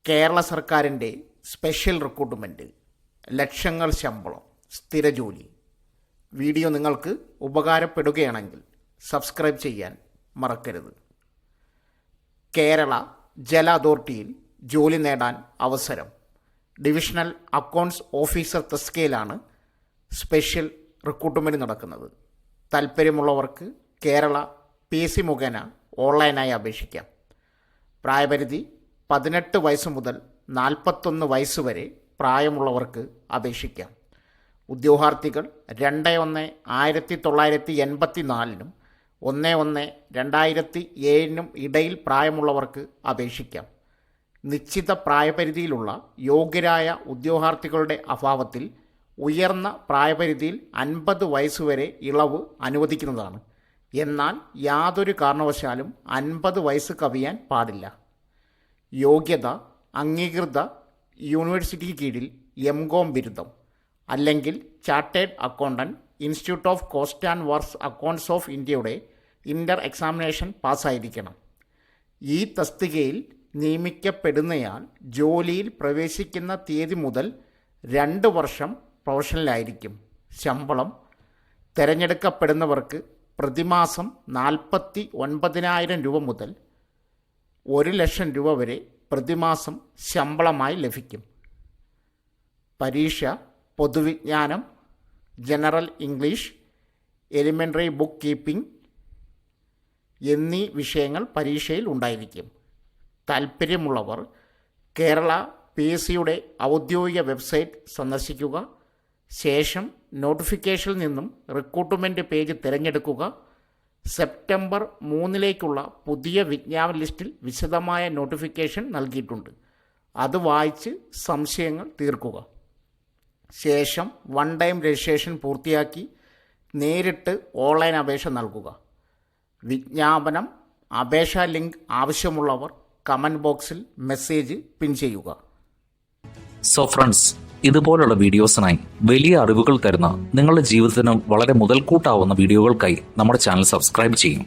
കേരള സർക്കാരിൻ്റെ special recruitment, ലക്ഷങ്ങൾ ശമ്പളം, സ്ഥിര ജോലി. വീഡിയോ നിങ്ങൾക്ക് ഉപകാരപ്പെടുകയാണെങ്കിൽ സബ്സ്ക്രൈബ് ചെയ്യാൻ മറക്കരുത്. കേരള ജല അതോറിറ്റിയിൽ ജോലി നേടാൻ അവസരം. ഡിവിഷണൽ അക്കൗണ്ട്സ് ഓഫീസർ തസ്തികയിലാണ് സ്പെഷ്യൽ റിക്രൂട്ട്മെൻറ്റ് നടക്കുന്നത്. താൽപ്പര്യമുള്ളവർക്ക് കേരള PSC മുഖേന ഓൺലൈനായി അപേക്ഷിക്കാം. പ്രായപരിധി 18 വയസ്സ് മുതൽ 41 വയസ്സ് വരെ പ്രായമുള്ളവർക്ക് അപേക്ഷിക്കാം. ഉദ്യോഗാർത്ഥികൾ 2/1/1984 1/1/2007 ഇടയിൽ പ്രായമുള്ളവർക്ക് അപേക്ഷിക്കാം. നിശ്ചിത പ്രായപരിധിയിലുള്ള യോഗ്യരായ ഉദ്യോഗാർത്ഥികളുടെ അഭാവത്തിൽ ഉയർന്ന പ്രായപരിധിയിൽ 50 വയസ്സുവരെ ഇളവ് അനുവദിക്കുന്നതാണ്. എന്നാൽ യാതൊരു കാരണവശാലും 50 വയസ്സ് കവിയാൻ പാടില്ല. യോഗ്യത അംഗീകൃത യൂണിവേഴ്സിറ്റിക്ക് കീഴിൽ MCom ബിരുദം അല്ലെങ്കിൽ chartered accountant, institute of cost and works accounts of ഇന്ത്യയുടെ ഇൻ്റർ എക്സാമിനേഷൻ പാസ്സായിരിക്കണം. ഈ തസ്തികയിൽ നിയമിക്കപ്പെടുന്നയാൾ ജോലിയിൽ പ്രവേശിക്കുന്ന തീയതി മുതൽ 2 വർഷം പ്രൊഫഷണലായിരിക്കും. ശമ്പളം തിരഞ്ഞെടുക്കപ്പെടുന്നവർക്ക് പ്രതിമാസം 49,000 രൂപ മുതൽ 1,00,000 രൂപ വരെ പ്രതിമാസം ശമ്പളമായി ലഭിക്കും. പരീക്ഷ പൊതുവിജ്ഞാനം, general English, elementary bookkeeping എന്നീ വിഷയങ്ങൾ പരീക്ഷയിൽ ഉണ്ടായിരിക്കും. താൽപ്പര്യമുള്ളവർ കേരള PSCയുടെ ഔദ്യോഗിക വെബ്സൈറ്റ് സന്ദർശിക്കുക. ശേഷം നോട്ടിഫിക്കേഷനിൽ നിന്നും റിക്രൂട്ട്മെൻറ്റ് പേജ് തിരഞ്ഞെടുക്കുക. സെപ്റ്റംബർ 3 പുതിയ വിജ്ഞാപന ലിസ്റ്റിൽ വിശദമായ നോട്ടിഫിക്കേഷൻ നൽകിയിട്ടുണ്ട്. അത് വായിച്ച് സംശയങ്ങൾ തീർക്കുക. ശേഷം 1 ടൈം രജിസ്ട്രേഷൻ പൂർത്തിയാക്കി നേരിട്ട് ഓൺലൈൻ അപേക്ഷ നൽകുക. വിജ്ഞാപനം, അപേക്ഷാ ലിങ്ക് ആവശ്യമുള്ളവർ കമൻറ്റ് ബോക്സിൽ മെസ്സേജ് പിൻ ചെയ്യുക. സോ ഫ്രണ്ട്സ്, ഇതുപോലുള്ള വീഡിയോസിനായി വലിയ അറിവുകൾ തരുന്ന നിങ്ങളുടെ ജീവിതത്തിന് വളരെ മുതൽക്കൂട്ടാവുന്ന വീഡിയോകൾക്കായി നമ്മുടെ ചാനൽ സബ്സ്ക്രൈബ് ചെയ്യും.